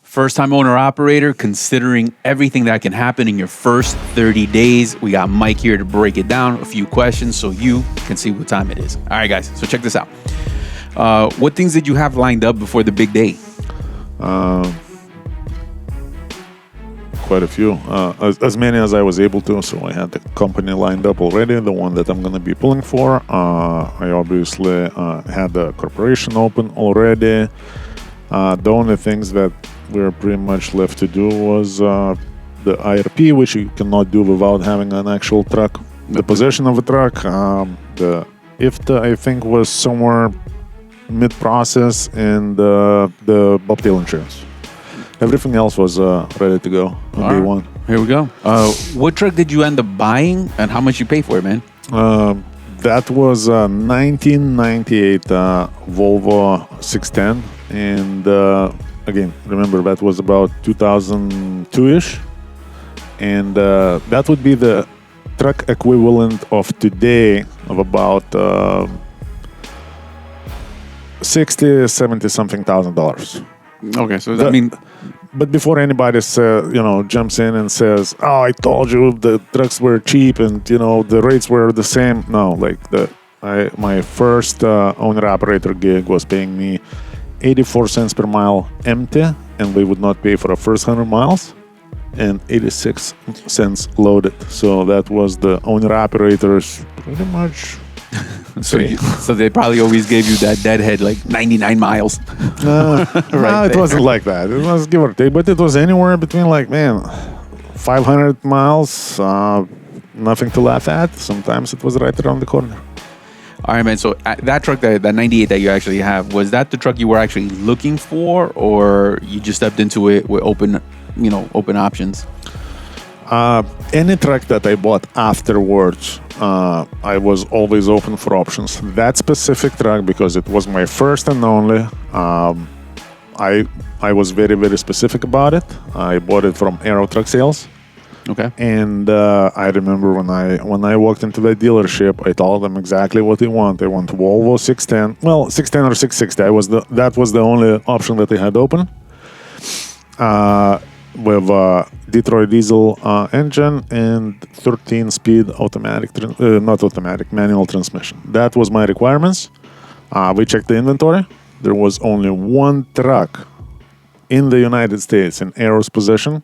First-time owner-operator, considering everything that can happen in your first 30 days. We got Mike here to break it down, a few questions, so you can see what time it is. All right, guys, so check this out. What things did you have lined up before the big day? Quite a few, as many as I was able to. So I had the company lined up already, the one that I'm going to be pulling for. I obviously had the corporation open already. The only things that we're pretty much left to do was the IRP, which you cannot do without having an actual truck. The possession of a truck, the IFTA, I think, was somewhere mid-process, and the bobtail insurance. Everything else was ready to go on day one. Here we go. What truck did you end up buying, and how much you pay for it, man? That was a 1998 Volvo 610, and again, remember that was about 2002-ish, and that would be the truck equivalent of today of about $60,000, $70,000 something. Okay, so that mean... But before anybody jumps in and says, "Oh, I told you the trucks were cheap and the rates were the same." No, like my first owner-operator gig was paying me 84 cents per mile empty, and we would not pay for the first 100 miles, and 86 cents loaded. So that was the owner-operators pretty much. So they probably always gave you that deadhead, like 99 miles. No, it wasn't like that. It was give or take, but it was anywhere between 500 miles, nothing to laugh at. Sometimes it was right around the corner. All right, man. So that truck, that 98 that you actually have, was that the truck you were actually looking for, or you just stepped into it with open options? Any truck that I bought afterwards, I was always open for options. That specific truck, because it was my first and only, I was very, very specific about it. I bought it from Aero Truck Sales. Okay. And I remember when I walked into the dealership, I told them exactly what they want. They want Volvo 610. Well, 610 or 660. That was the only option that they had open. With Detroit diesel engine and 13-speed manual transmission. That was my requirements. We checked the inventory. There was only one truck in the United States in Aero's possession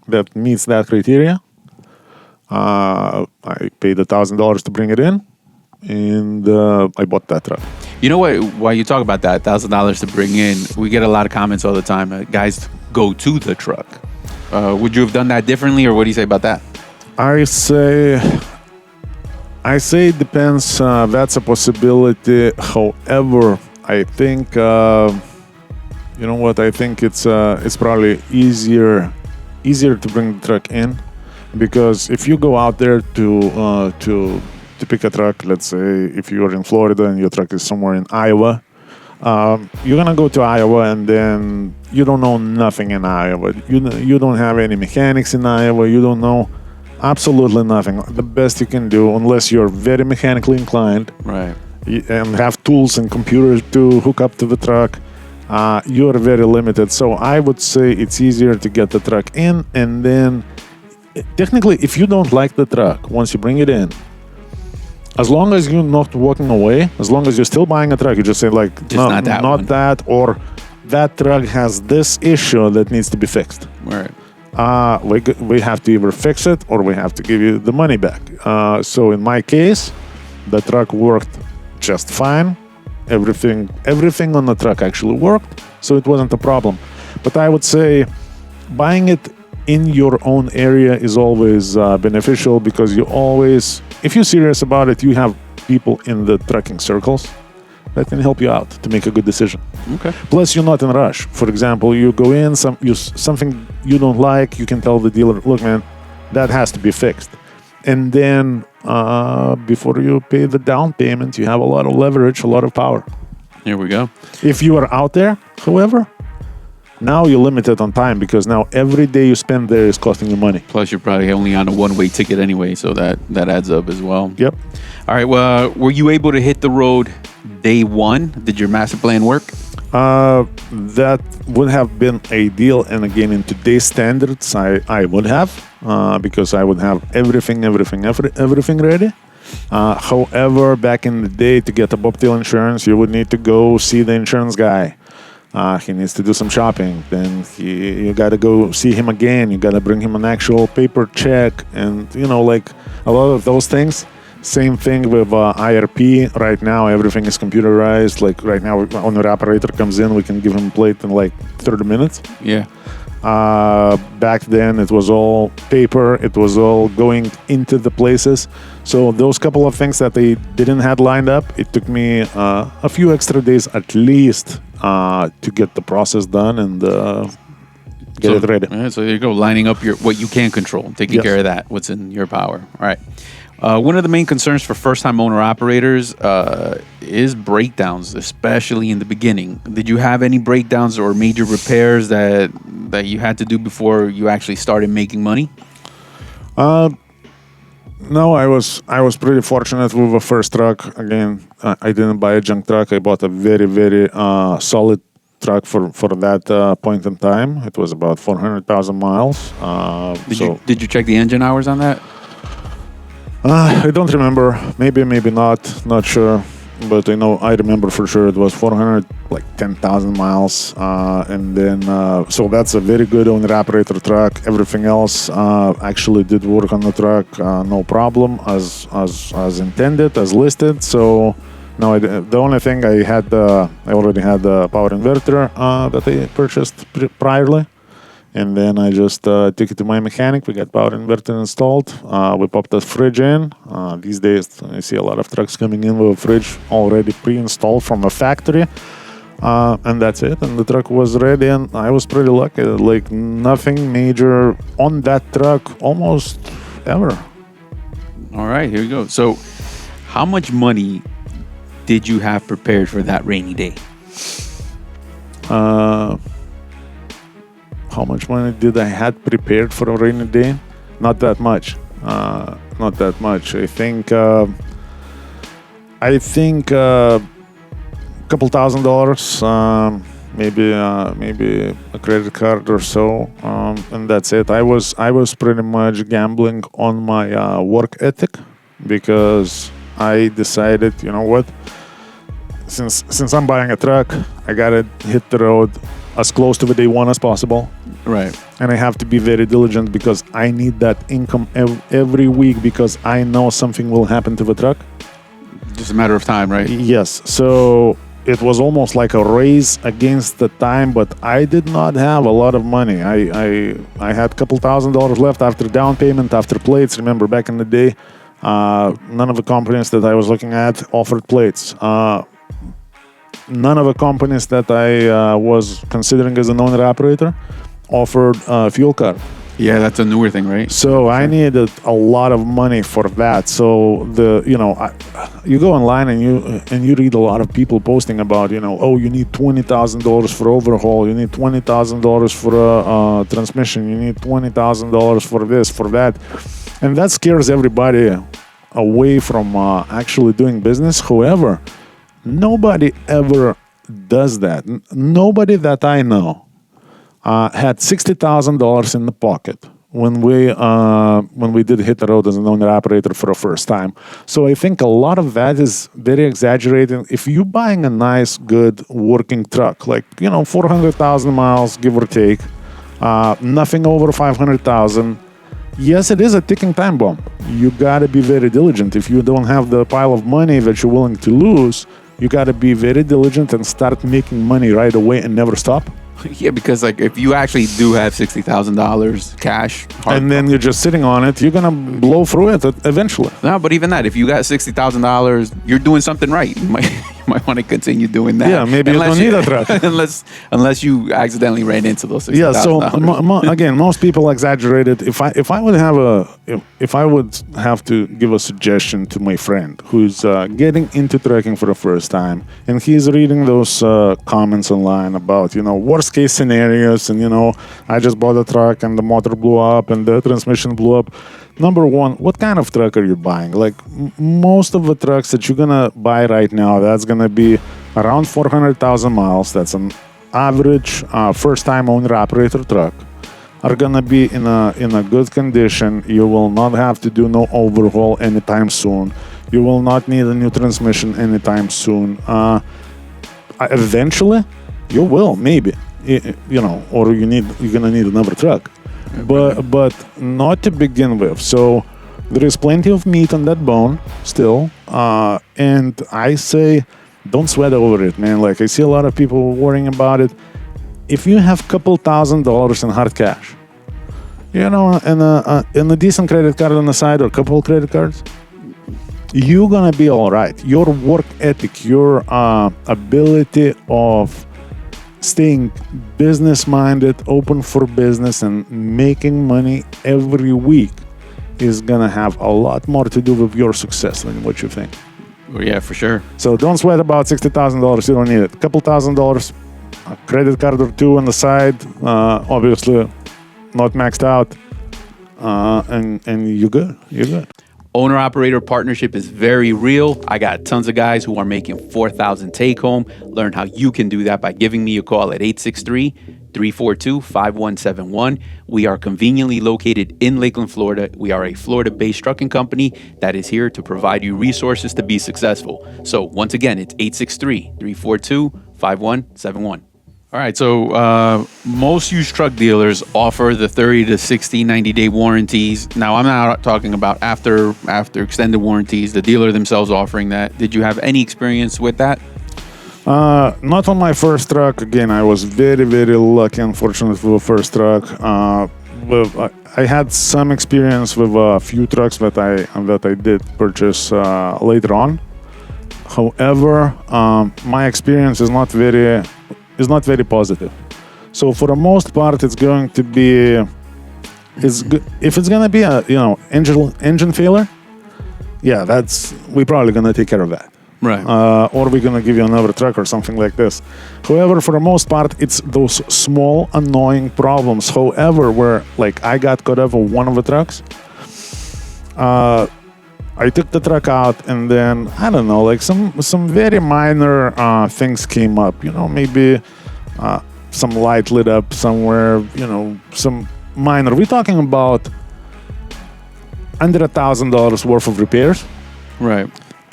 that meets that criteria. I paid $1,000 to bring it in, and I bought that truck. You know what? While you talk about that $1,000 to bring in, we get a lot of comments all the time. Guys go to the truck. Would you have done that differently, or what do you say about that? I say it depends. That's a possibility. However, I think I think it's probably easier to bring the truck in, because if you go out there to pick a truck, let's say if you're in Florida and your truck is somewhere in Iowa, you're gonna go to Iowa and then you don't know nothing in Iowa. You don't have any mechanics in Iowa. You don't know absolutely nothing. The best you can do, unless you're very mechanically inclined, right, and have tools and computers to hook up to the truck, you're very limited. So I would say it's easier to get the truck in, and then technically, if you don't like the truck once you bring it in, as long as you're not walking away, as long as you're still buying a truck, you just say not that, or that truck has this issue that needs to be fixed. Right. We have to either fix it or we have to give you the money back. So in my case, the truck worked just fine. Everything on the truck actually worked, so it wasn't a problem. But I would say buying it in your own area is always beneficial, because if you're serious about it, you have people in the trucking circles that can help you out to make a good decision. Okay. Plus, you're not in a rush. For example, you go in, something you don't like, you can tell the dealer, "Look, man, that has to be fixed." And then before you pay the down payment, you have a lot of leverage, a lot of power. Here we go. If you are out there, however, now you're limited on time, because now every day you spend there is costing you money. Plus, you're probably only on a one-way ticket anyway, so that adds up as well. Yep. All right. Well, were you able to hit the road day one? Did your master plan work? That would have been ideal, and again, in today's standards, I would have, because I would have everything ready. However, back in the day, to get a bobtail insurance, you would need to go see the insurance guy. He needs to do some shopping. Then you got to go see him again. You got to bring him an actual paper check, and like a lot of those things. Same thing with IRP. Right now, everything is computerized. Like right now, owner operator comes in, we can give him a plate in like 30 minutes. Yeah. Back then, it was all paper. It was all going into the places. So those couple of things that they didn't have lined up, it took me a few extra days at least to get the process done and get it ready. Yeah, so there you go, lining up what you can control, taking care of that, what's in your power. All right. One of the main concerns for first-time owner-operators is breakdowns, especially in the beginning. Did you have any breakdowns or major repairs that you had to do before you actually started making money? No, I was pretty fortunate with the first truck. Again, I didn't buy a junk truck. I bought a very, very solid truck for that point in time. It was about 400,000 miles. Did you check the engine hours on that? I don't remember. Maybe not sure. But I remember for sure it was 10,000 miles. And then, so that's a very good owner-operator truck. Everything else actually did work on the truck, no problem, as intended, as listed. So, no, the only thing I already had the power inverter that I purchased priorly. And then I just took it to my mechanic. We got power inverter installed. We popped the fridge in. These days, I see a lot of trucks coming in with a fridge already pre-installed from a factory. And that's it. And the truck was ready, and I was pretty lucky. Like, nothing major on that truck almost ever. All right, here we go. So how much money did you have prepared for that rainy day? How much money did I had prepared for a rainy day? Not that much. Not that much. I think a couple $1,000, maybe a credit card or so, and that's it. I was pretty much gambling on my work ethic, because I decided, you know what? Since I'm buying a truck, I gotta hit the road as close to the day one as possible. Right. And I have to be very diligent, because I need that income every week, because I know something will happen to the truck. Just a matter of time, right? Yes. So it was almost like a race against the time, but I did not have a lot of money. I had a couple $1,000 left after down payment, after plates. Remember, back in the day, none of the companies that I was looking at offered plates. None of the companies that I was considering as an owner-operator offered a fuel card. Yeah, that's a newer thing, right? So I needed a lot of money for that. So you go online and you read a lot of people posting about, oh, you need $20,000 for overhaul, you need $20,000 for a transmission, you need $20,000 for this, for that, and that scares everybody away from actually doing business. However, nobody ever does that. Nobody that I know had $60,000 in the pocket when we did hit the road as an owner-operator for the first time. So I think a lot of that is very exaggerated. If you're buying a nice, good, working truck, like 400,000 miles, give or take, nothing over 500,000. Yes, it is a ticking time bomb. You gotta be very diligent. If you don't have the pile of money that you're willing to lose, you gotta be very diligent and start making money right away and never stop. Yeah, because if you actually do have $60,000 cash, and then you're just sitting on it, you're gonna blow through it eventually. No, but even that, if you got $60,000, you're doing something right. You might want to continue doing that. Yeah, maybe you don't need a truck unless you accidentally ran into those $60,000. Yeah, so again, most people exaggerate it. If I would have to give a suggestion to my friend who's getting into trucking for the first time, and he's reading those comments online about worst case scenarios, and I just bought a truck and the motor blew up and the transmission blew up. number one, what kind of truck are you buying? Like most of the trucks that you're gonna buy right now, that's gonna be around 400,000 miles. That's an average first-time owner-operator truck. Are gonna be in a good condition. You will not have to do no overhaul anytime soon. You will not need a new transmission anytime soon. Eventually, you will maybe, or you're gonna need another truck, but not to begin with. So there is plenty of meat on that bone still, and I say don't sweat over it, man. Like I see a lot of people worrying about it. If you have couple $1,000s in hard cash, and a decent credit card on the side or a couple credit cards, you're gonna be all right. Your work ethic, your ability of staying business-minded, open for business, and making money every week is gonna have a lot more to do with your success than what you think. Well, yeah, for sure. So don't sweat about $60,000. You don't need it. A couple $1,000, a credit card or two on the side, obviously not maxed out, and you're good. You're good. Owner-operator partnership is very real. I got tons of guys who are making $4,000 take-home. Learn how you can do that by giving me a call at 863-342-5171. We are conveniently located in Lakeland, Florida. We are a Florida-based trucking company that is here to provide you resources to be successful. So once again, it's 863-342-5171. All right, so most used truck dealers offer the 30 to 60, 90-day warranties. Now, I'm not talking about after extended warranties, the dealer themselves offering that. Did you have any experience with that? Not on my first truck. Again, I was very, very lucky, unfortunately, with the first truck. I had some experience with a few trucks that I did purchase later on. However, my experience is not very positive. So for the most part, it's going to be, if it's going to be a engine failure, yeah, we're probably going to take care of that. Right. Or we're going to give you another truck or something like this. However, for the most part, it's those small annoying problems. However, where like I got caught up on one of the trucks, I took the truck out, and then I don't know, like some very minor things came up. Maybe some light lit up somewhere. Some minor. We're talking about under $1,000 worth of repairs. Right.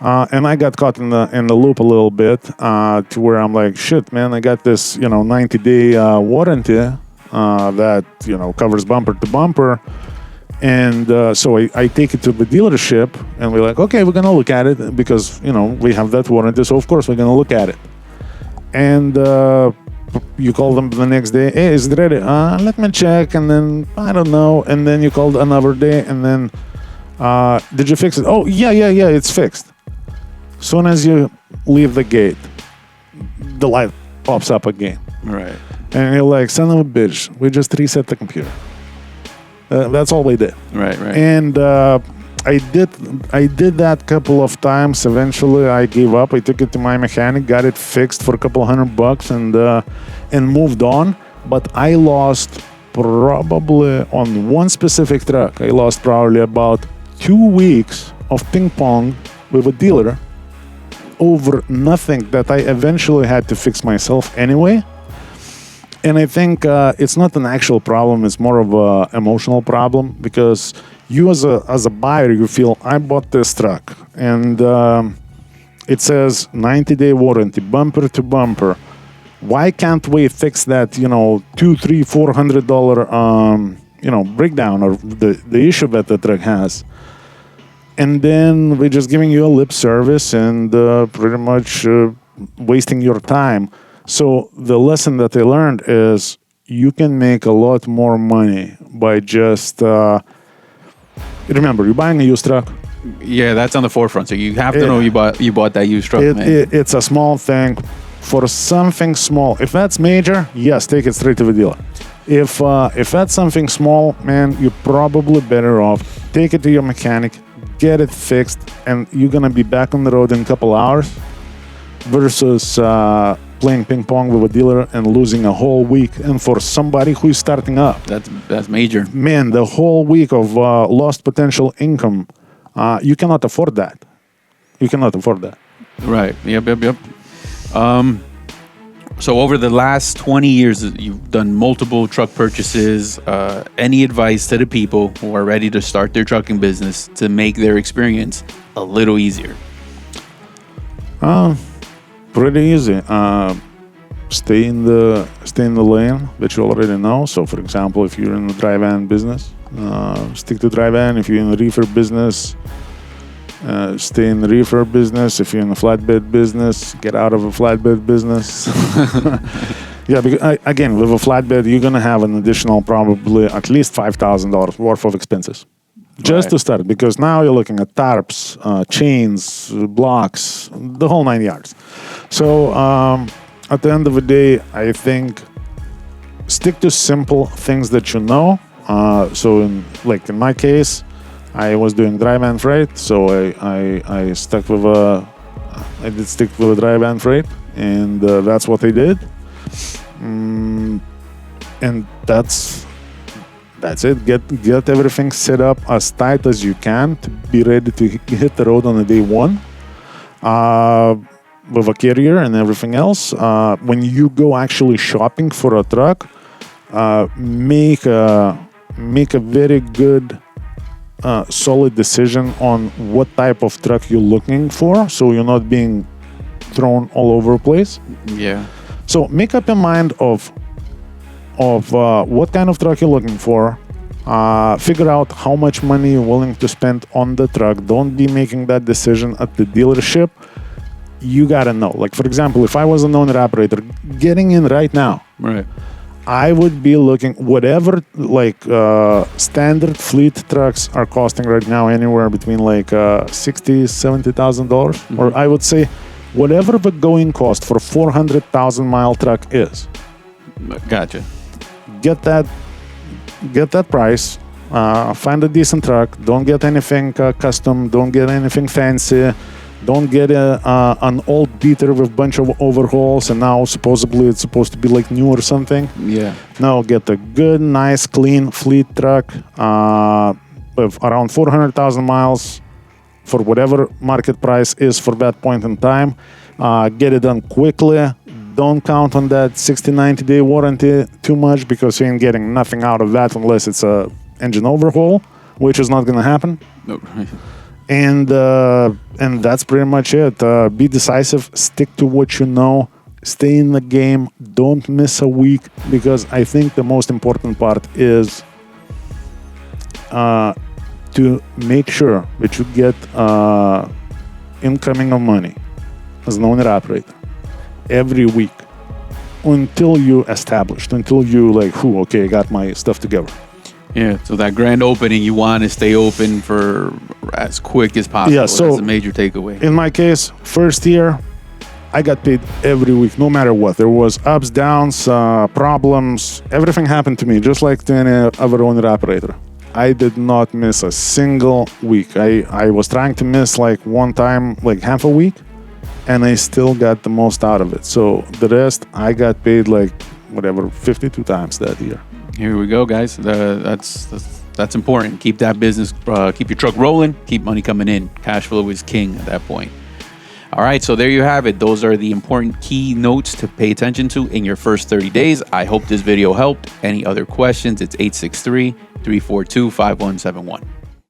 And I got caught in the loop a little bit to where I'm like, shit, man, I got this 90-day warranty that covers bumper to bumper. And so I take it to the dealership, and we're like, okay, we're going to look at it because, we have that warranty. So, of course, we're going to look at it. And you call them the next day. Hey, is it ready? Let me check. And then, I don't know. And then you called another day. And then, did you fix it? Oh, yeah, it's fixed. As soon as you leave the gate, the light pops up again. Right. And you're like, son of a bitch, we just reset the computer. That's all we did. Right. And I did that couple of times. Eventually, I gave up. I took it to my mechanic, got it fixed for a couple $100, and moved on. But I lost probably on one specific truck. I lost probably about 2 weeks of ping pong with a dealer over nothing that I eventually had to fix myself anyway. And I think it's not an actual problem, it's more of an emotional problem, because you as a buyer, you feel, I bought this truck and it says 90-day warranty, bumper to bumper. Why can't we fix that, $200, $300, $400, breakdown or the issue that the truck has? And then we're just giving you a lip service and pretty much wasting your time. So the lesson that I learned is you can make a lot more money by just remember, you're buying a used truck. Yeah, that's on the forefront. So you have to know you bought that used truck, man. It's a small thing. For something small, if that's major, yes, take it straight to the dealer. If that's something small, man, you're probably better off take it to your mechanic, get it fixed, and you're gonna be back on the road in a couple hours. Versus playing ping pong with a dealer and losing a whole week. And for somebody who is starting up, that's major. Man, the whole week of lost potential income, you cannot afford that. You cannot afford that. Right. Yep. So over the last 20 years, you've done multiple truck purchases. Any advice to the people who are ready to start their trucking business to make their experience a little easier? Pretty easy. Stay in the lane that you already know. So, for example, if you're in the dryvan business, stick to dryvan. If you're in the reefer business, stay in the reefer business. If you're in the flatbed business, get out of a flatbed business. Yeah, because again, with a flatbed, you're gonna have an additional probably at least $5,000 worth of expenses just to start. Because now you're looking at tarps, chains, blocks, the whole 9 yards. So at the end of the day, I think stick to simple things that you know. So in my case, I was doing dryvan freight, so I stuck with I did stick with a dryvan freight, and that's what I did. And that's it. Get everything set up as tight as you can to be ready to hit the road on the day one. With a carrier and everything else. When you go actually shopping for a truck, make a very good solid decision on what type of truck you're looking for, so you're not being thrown all over the place. Yeah. So make up your mind of what kind of truck you're looking for. Figure out how much money you're willing to spend on the truck. Don't be making that decision at the dealership. You gotta know. Like, for example, if I was an owner operator getting in right now, right, I would be looking whatever standard fleet trucks are costing right now, anywhere between $60,000-$70,000, or I would say whatever the going cost for a 400,000-mile truck is. Gotcha. Get that price. Find a decent truck. Don't get anything custom. Don't get anything fancy. Don't get an old beater with a bunch of overhauls and now supposedly it's supposed to be new or something. Yeah. No, get a good, nice, clean fleet truck with around 400,000 miles for whatever market price is for that point in time. Get it done quickly. Don't count on that 60-90 day warranty too much, because you ain't getting nothing out of that unless it's a engine overhaul, which is not going to happen. No. And that's pretty much it. Be decisive. Stick to what you know. Stay in the game. Don't miss a week, because I think the most important part is to make sure that you get incoming of money as an owner-operator every week until you established, until you okay, I got my stuff together. Yeah, so that grand opening, you want to stay open for as quick as possible. Yeah, so that's a major takeaway. In my case, first year, I got paid every week, no matter what. There was ups, downs, problems. Everything happened to me, just like to any other owner-operator. I did not miss a single week. I was trying to miss one time, half a week, and I still got the most out of it. So the rest, I got paid 52 times that year. Here we go, guys. That's important. Keep that business, keep your truck rolling, keep money coming in. Cash flow is king at that point. All right, so there you have it. Those are the important key notes to pay attention to in your first 30 days. I hope this video helped. Any other questions, it's 863-342-5171.